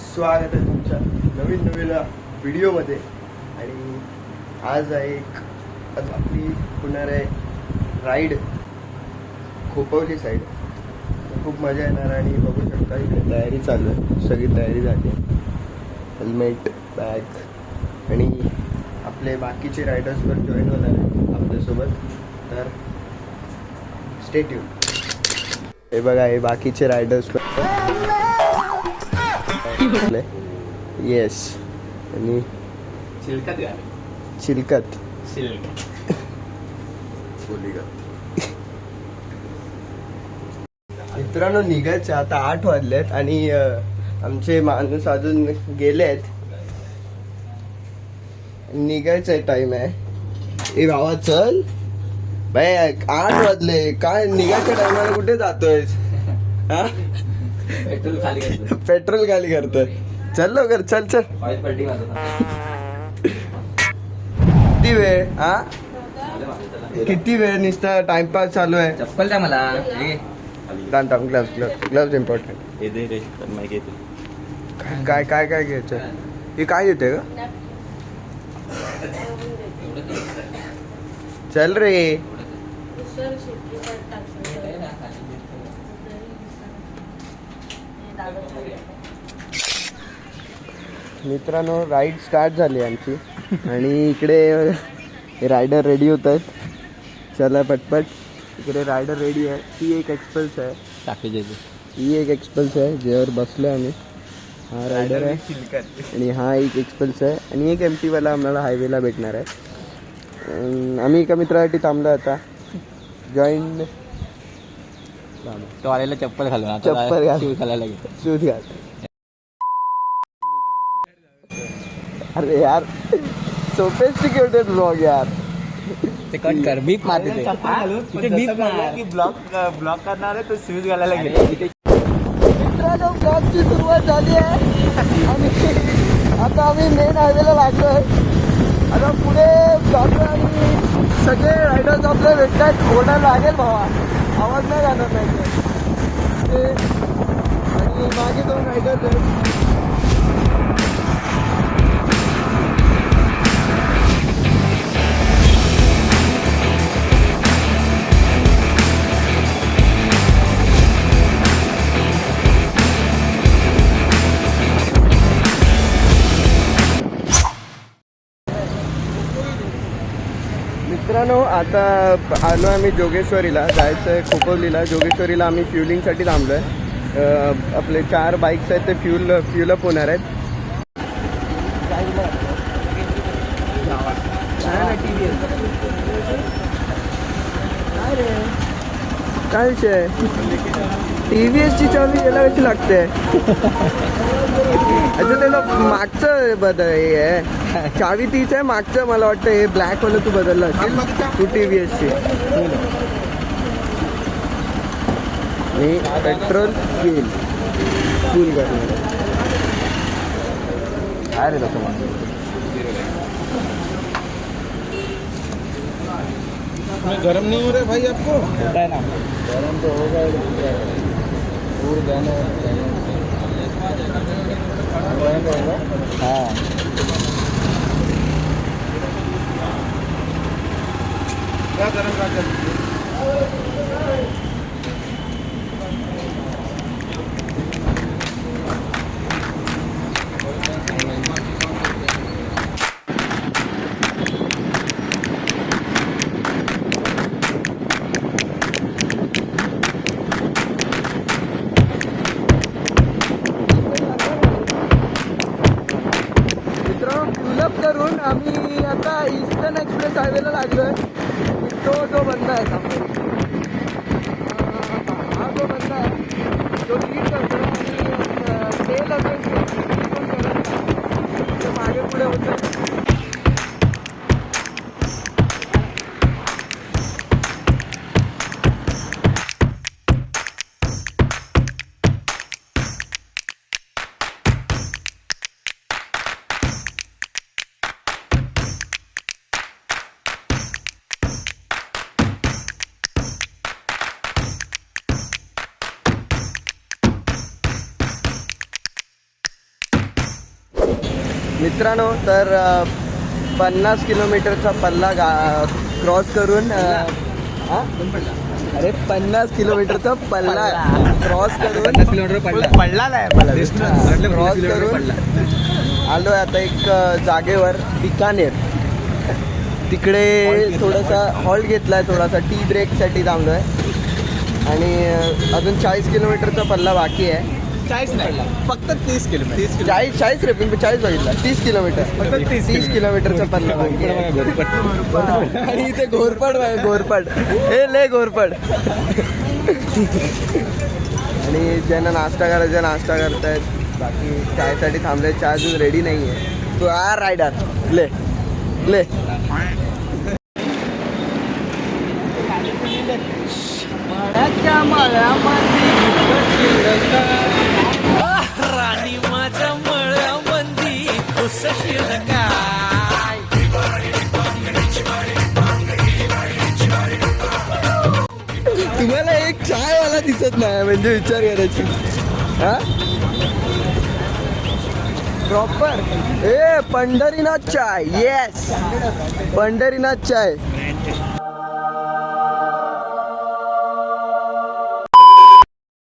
स्वागत आहे तुमच्या नवीन व्हिडिओमध्ये. आणि आज आपली होणार आहे राईड खोपवली साईड. खूप मजा येणार आणि बघू शकता इकडे तयारी चालू आहे, सगळी तयारी झाली आहे. हेल्मेट, बॅग आणि आपले बाकीचे रायडर्स पण जॉईन होणार आहेत आपल्यासोबत, तर स्टे ट्यून. हे बघा, हे बाकीचे रायडर्स पण येस. आणि चिलकत मित्रांनो, निघायचं आता 8 वाजलेत आणि आमचे माणूस अजून गेले आहेत. निघायचा टाइम आहे. ए भावा चल बाय, 8 वाजले. काय निघायच्या टाइमाला कुठे जातोय? हा, पेट्रोल खाली करतोय. चल लवकर, चल चल. किती वेळ? हा, किती वेळ नुसता टाइमपास चालू आहे. चप्पल द्या मला. Gloves important. काय काय काय घ्यायचं? हे काय घेते का? चल रे. मित्रांनो, राईड स्टार्ट झाली आमची आणि इकडे रायडर रेडी होत आहेत. चला पटपट. इकडे रायडर रेडी आहे. ती एक एक्सपल्स आहे, ही एक एक्सपल्स आहे ज्यावर बसलो आम्ही. हा रायडर आहे आणि हा एक एक्सपल्स आहे आणि एक एमटी वाला आम्हाला हायवेला भेटणार आहे. आम्ही एका मित्रासाठी थांबलो आता. जॉईन तो आलेला चप्पल घालून चप्पल घाल, शूज घालायला गेलो. शूज घाल. अरे यार, सोफिस्टिकेटेड ब्लॉग यार. ते कट कर, बीप मारते ते. बीप मार. ब्लॉक करणार आहे तो शूज घालायला गेले. मित्रांनो, ब्लॉगची सुरुवात झाली आहे आणि आता आम्ही मेन हायवेला लागलोय. आता पुढे ब्लॉगर आणि सगळे रायडर्स आपले भेटतात. ओरडायला लागेल भावा, आवाज नाही जाणार नाही. आणि मागे 2 रायडर्स आहेत. मित्रांनो, आता आलो आम्ही जोगेश्वरीला. जायचं आहे खोपवलीला. जोगेश्वरीला आम्ही फ्युलिंगसाठी थांबलो आहे. आपले 4 बाईक्स आहेत, ते फ्युल अप होणार आहेत. काय विषय? TVSची चावी याला कशी लागते? अच्छा, त्याला मागचं हे आहे, चावी तीच आहे. मागचं मला वाटतं हे ब्लॅक वालं तू बदललं असेल, तू TVSची. आणि पेट्रोल फुल करणार. काय रे तसं गरम नहीं हो रहा भाई आपको? होता है ना. गरम तो होगा हाँ, क्या गरम का कर. करून आम्ही आता ईस्टर्न एक्सप्रेस हायवेला लागलोय. तो जो बंद आहे हा जो बंद आहे तो लीड करतो आणि तेल असेल मागे पुढे होतं. मित्रांनो तर 50 किलोमीटरचा पल्ला क्रॉस करून अरे 50 किलोमीटरचा पल्ला क्रॉस करून 50 किलोमीटर पडला. पडला नाही क्रॉस करून आलोय आता एक जागेवर बिकानेर. तिकडे थोडासा हॉल्ट घेतलाय, थोडासा टी ब्रेकसाठी थांबलोय आणि अजून 40 किलोमीटरचा पल्ला बाकी आहे. 40 नाही फक्त 30 किलोमीटर 40 रे, पण 40 बघितला 30 किलोमीटर. फक्त 30 किलोमीटरचा पल्ला बाकी आहे. आणि इथे घोरपड आहे, घोरपड हे ले घोरपड. आणि ज्यांना नाश्ता करायचा नाश्ता करतायत, बाकी चायसाठी थांबले, चाय अजून रेडी नाही आहे. तू आ रायडर ले ले. राणी माझ्या मळ्यामंदी खुसशील काय. तुम्हाला एक चायवाला दिसत नाही म्हणजे विचार करायची. हा proper A Pandharinath chai. Yes Pandharinath चाय.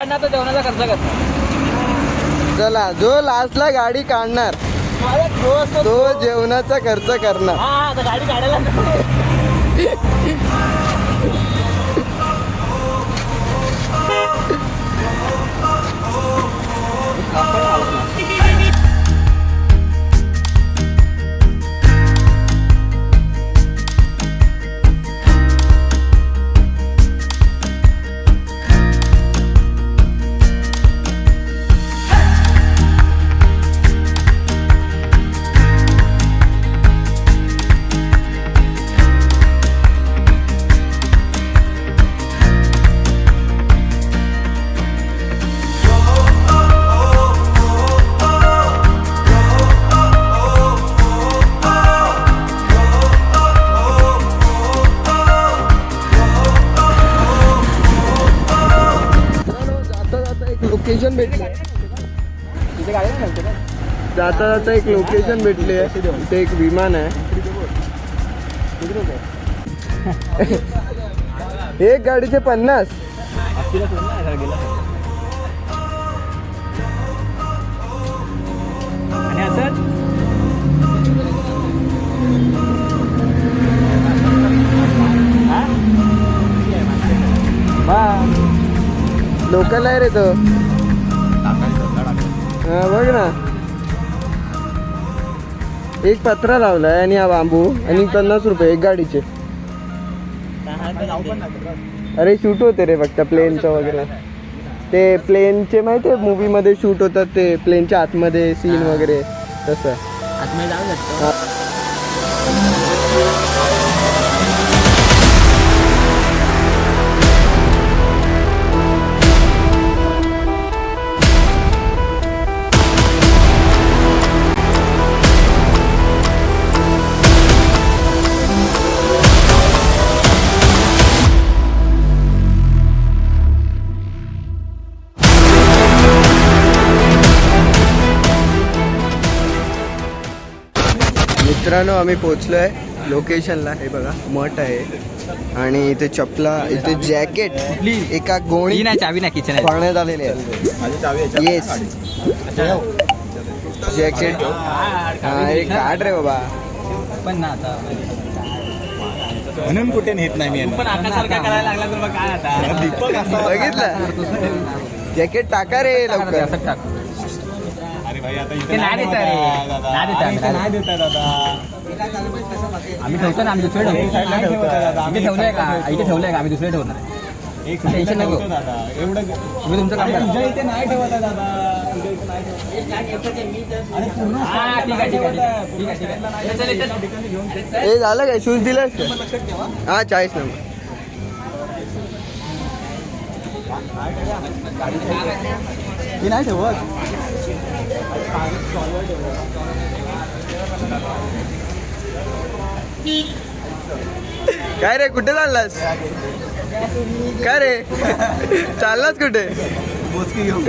आता जेवणाचा खर्च करतो. चला जो लास्टला गाडी काढणार तो जेवणाचा खर्च करणार. हा आता गाडी काढायला लोकेशन भेटले. तिथे गाडी नाही नव्हती ना. जाता जाता एक लोकेशन भेटली आहे. इथे एक विमान आहे. एक गाडीचे 50. तिला सोडून नाही जरा गेला. आणि असंच लोकल आहे रे तो. हा बघ ना, एक पत्रा लावलाय आणि हा बांबू आणि 50 रुपये एक गाडीचे. अरे शूट होते रे फक्त प्लेनचं वगैरे. ते प्लेनचे माहिती आहे मूवी मध्ये शूट होतात, ते प्लेनच्या आतमध्ये सीन वगैरे तसं. आतमध्ये जाऊ शकतो. मित्रांनो आम्ही पोचलोय लोकेशनला. हे बघा मठ आहे आणि इथे चपला, इथे जॅकेट एका गोणी नाही चावी नाही किचन आहे. पाळण्यात आलेले आहे. Yes jacket. हा एक काढ रे बाबा. पण ना आता म्हणून कुठे नेत नाही मी. पण आकासारखा करायला लागला तर मग काय आता. दीपक असा बघितलं जॅकेट टाका रे लवकर. असं टाक. अरे भाई आता ते नाही देत रे. नाही देत आम्ही. नाही देता दादा. आम्ही ठेवतो ना, आम्ही दुसरे ठेवतो. इथे ठेवलंय का, इथे ठेवलंय का, आम्ही दुसरे ठेवणार आहे. एक टेन्शन नको. दादा एवढं तुम्ही तुमचं काम करा. तुझ्या इथे नाही ठेवत आहे दादा. तुझ्या इथे नाही ठेवत. अरे पूर्ण हा, ठीक आहे, ठीक आहे, ठीक आहे, ठीक आहे. चल, चल, चल. हे झालं काय शूज दिलास का? हा 40 नंबर. हे नाही ठेवत. काय रे कुठे चाललास? काय रे चाललास कुठे? बोचकी घेऊ.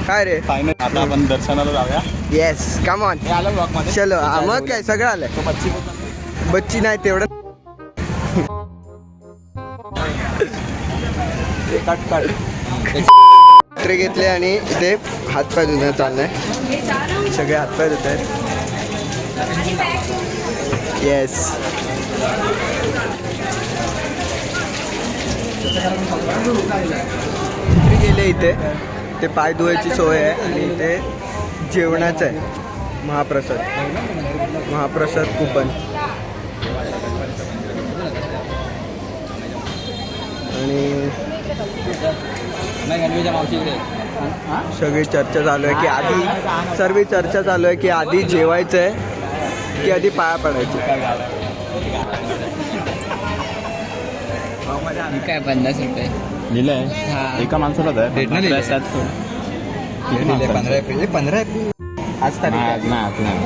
काय रे फायनल आता आपण दर्शनाला जाऊया. येस कम ऑन हे आलं ब्लॉग मध्ये. चलो मग काय सगळं आलंय. तो बच्ची बच्ची नाही तेवढं कट कट. चित्र घेतले आणि इथे हातपाय धुणं चाललंय. सगळे हातपाय धुत आहेत. येस गेले इथे ते पाय धुवायची सोय आहे आणि इथे जेवणाचं आहे. महाप्रसाद कुपन आणि सगळी चर्चा चालू आहे की आधी जेवायचं आहे की आधी पाया पडायचे. काय 50 रुपये लिहिलंय एका माणसाला द्या. 15 एप्रिल आज तारीख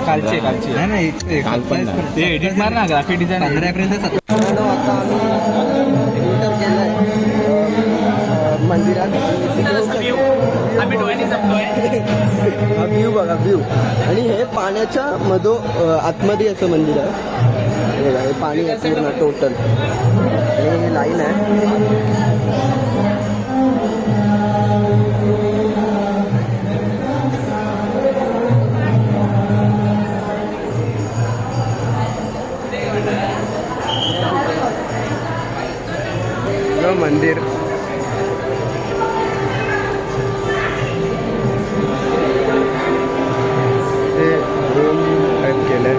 कालची नाही ते एडिट मार ना ग्राफिक डिझाईन. 15 एप्रिल आता आम्ही एंटर केलंय मंदिरात. हा व्ह्यू बघा व्ह्यू. आणि हे पाण्याच्या आतमध्ये असं मंदिर आहे. बघा हे पाणी आहे पूर्ण टोटल आणि हे लाईन आहे. मंदिर ते रूम टाईप केलंय.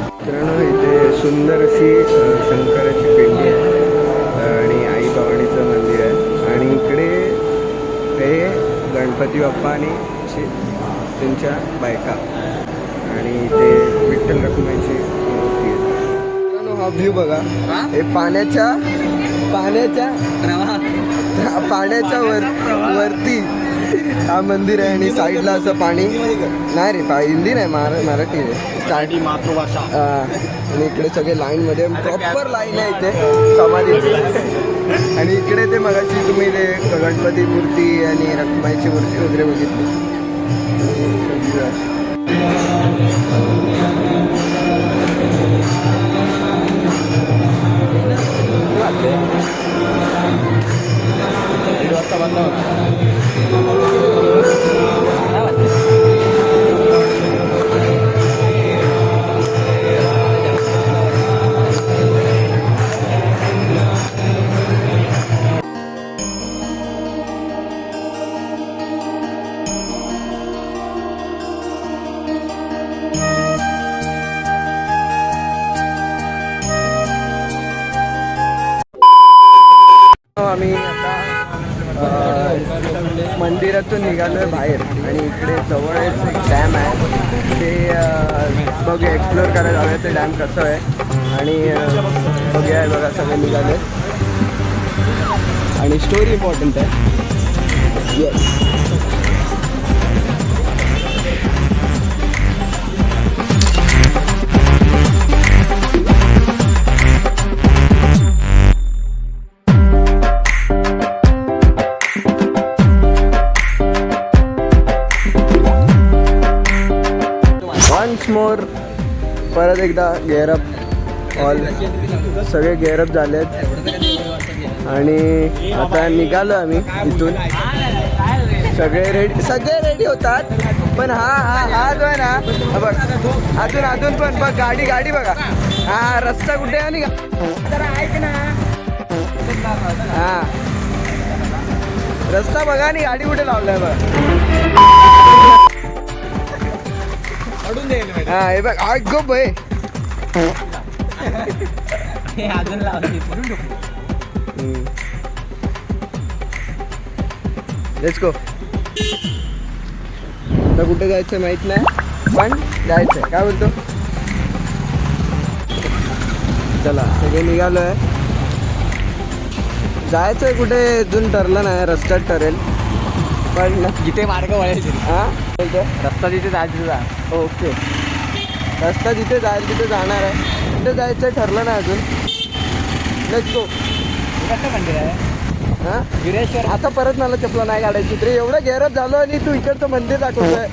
मित्रांनो इथे सुंदर अशी शंकराची पिंडी आहे आणि आई भवानीचं मंदिर आहे. आणि इकडे हे गणपती बाप्पा आणि त्यांच्या बायका आणि इथे विठ्ठल रखुमाईची मूर्ती आहे. हा व्ह्यू बघा. हे पाण्याच्या वरती हा मंदिर आहे आणि साईडला असं पाणी नाही रे हिंदी नाही मराठी आहे. स्टार्टिंग मातृभाषा. आणि इकडे सगळे लाईन मध्ये प्रॉपर लाईन आहे इथे समाधीची. आणि इकडे ते मगाशी तुम्ही ते गणपती मूर्ती आणि रखुमाईची मूर्ती वगैरे बघितली. आम्ही आता मंदिरातून निघालोय बाहेर आणि इकडे जवळच एक डॅम आहे. ते बघूया एक्सप्लोअर करायला जाऊया ते डॅम कसं आहे. आणि बघूया बघा सगळे निघाले आणि स्टोरी इम्पॉर्टंट आहे. येस वन्स मोर परत एकदा गेअरअप ऑल सगळे गेअरअप झालेत आणि आता निघालो आम्ही इथून. सगळे रेडी होतात पण हा जो आहे ना बघ अजून पण बघ गाडी बघा. हा रस्ता कुठे आहे जरा ऐक ना. हा रस्ता बघा आणि गाडी कुठे लावलाय बघ. हा हे बघ ऐक गो भाई. Let's go. आता कुठे जायचं माहित नाही पण जायचंय. काय बोलतो चला सगळे निघालोय. जायचंय कुठे अजून ठरलं नाही. रस्त्यात ठरेल पण जिथे मार्ग वळायचे. हा रस्ता जिथे जायचं जा. ओके रस्ता जिथे जाईल तिथे जाणार आहे. कुठे जायचं ठरलं नाही अजून. Let's go. कसं मंदिर आहे हा आता परत मला चपला नाही काढायची रे. एवढं गैरच झालो आणि तू इकडचं मंदिर दाखवतोय.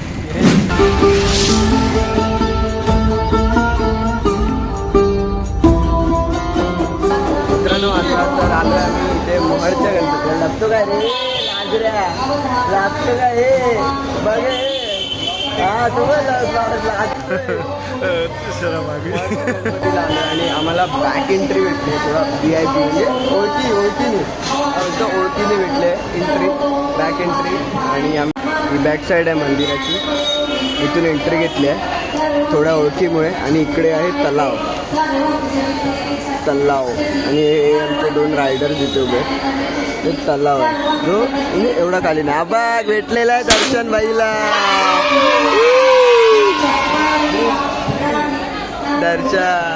मित्रांनो आता तर आलोय आम्ही इथे मोहरच्या गणपतीला. लागतो काय रे लाजऱ्या, लागतो काय हे बघ हे. हा तू आणि आम्हाला बॅक एंट्री भेटली थोडा VIP म्हणजे ओळखीने भेटले एंट्री, बॅक एंट्री. आणि आम्ही बॅक साईड आहे मंदिराची, इथून एंट्री घेतली आहे थोड्या ओळखीमुळे. आणि इकडे आहे तलाव आणि हे आमचे 2 रायडर्स इथे उभे. ते तलाव आहे जो म्हणजे एवढा खाली ना बाग भेटलेला आहे दर्शन बाईला. दर्शन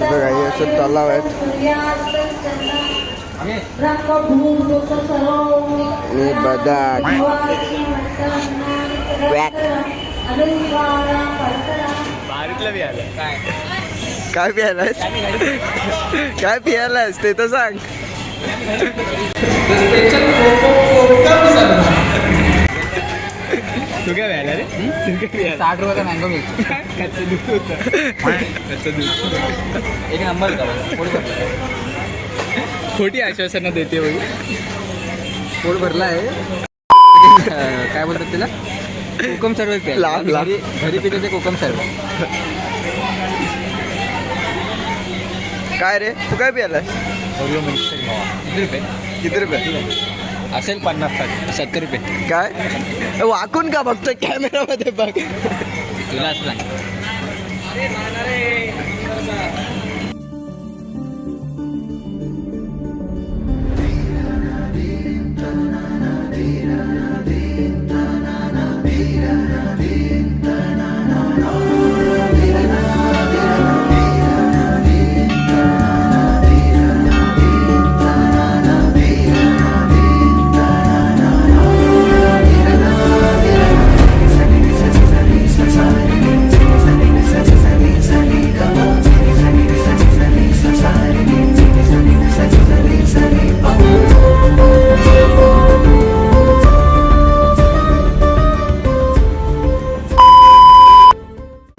बघा हे असं तलाव आहेत. आणि बदाक काय प्यायलास काय प्यायलास ते तर सांग. तू काय व्यायला रे? 60 रुपयाचा मँगो मिल्क. एक नंबर खोटी आश्वासनं देते होई. पोट भरला आहे. काय बोलतात त्याला? कोकम सरबत घरी पितो ते कोकम सरबत. काय रे तू काय प्यायलास? किती रुपये असेल 50-70 रुपये. काय वाकून का बघतोय कॅमेरामध्ये बघ. तुला असं सांग.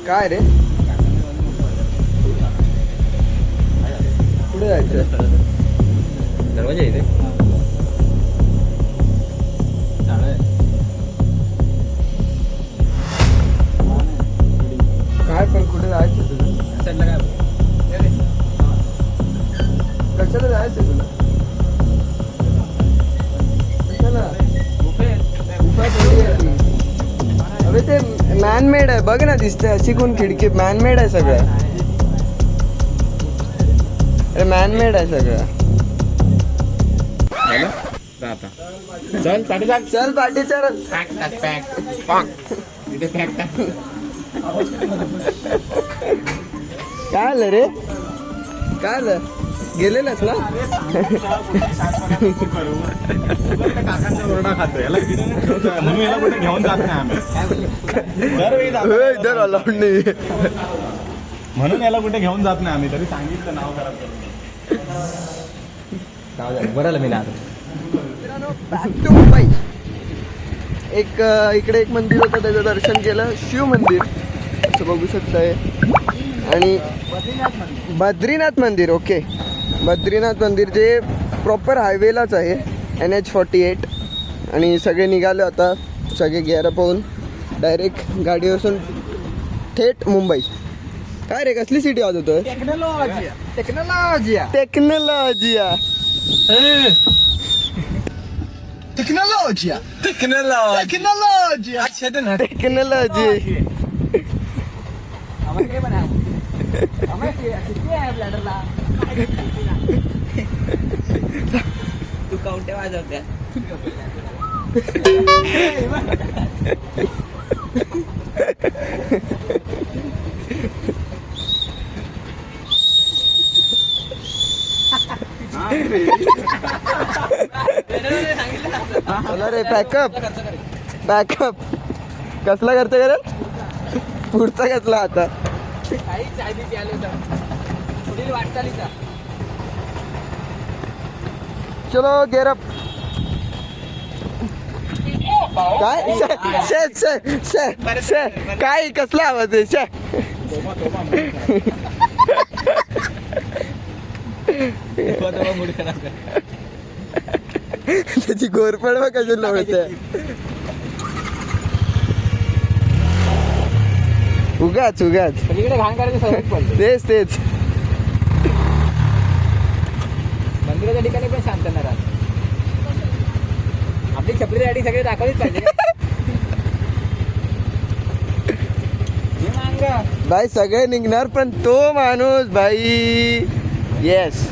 काय रे पुढे जायचं दरवाजा इथे काय पण कुठे जायचं तुला? कशाला जायचं तुला? कशाला? अबे ते मॅनमेड आहे बघ ना, दिसते अशी कोण खिडकी? मॅनमेड आहे सगळं. अरे मॅनमेड आहे सगळं. चल पाठी चल पाठी चल. काय आलं रे? काय आलं? गेलेलास ना? ओरडा खातो याला म्हणून याला कुठे घेऊन जात नाही आम्ही. इधर अलाउड नाही म्हणून याला कुठे घेऊन जात नाही आम्ही. तरी सांगितलं नाव खराब करून. बरं मी ना बॅक टू मुंबई. एक इकडे एक मंदिर होतं, त्याचं दर्शन केलं. शिव मंदिर असं बघू शकताय. आणि बद्रीनाथ मंदिर. ओके, बद्रीनाथ मंदिर जे प्रॉपर हायवेलाच आहे, NH48. आणि सगळे निघाले आता, सगळे गेअरअप होऊन डायरेक्ट गाडी बसून थेट मुंबई. काय रे कसली सिटी वाजवतोय? टेक्नॉलॉजी टेक्नॉलॉजी तू काउंटे वाजवत्या. चला रे पॅकअप पॅकअप. कसला खर्च करेल? पुढचा कसला आता? चलो गेअर अप. काय शे शे शे शे काय कसला आवाज आहे शे त्याची गोरपड बघ कशी लावते उगाच उगाच सगळीकडे घाण करायची सवय पडली. तेच तेच मंदिराच्या ठिकाणी पण शांत नाही राहत. आपली छपरी गाडी सगळे दाखवलीच पाहिजे. भाई सगळे निघणार पण तो माणूस भाई येस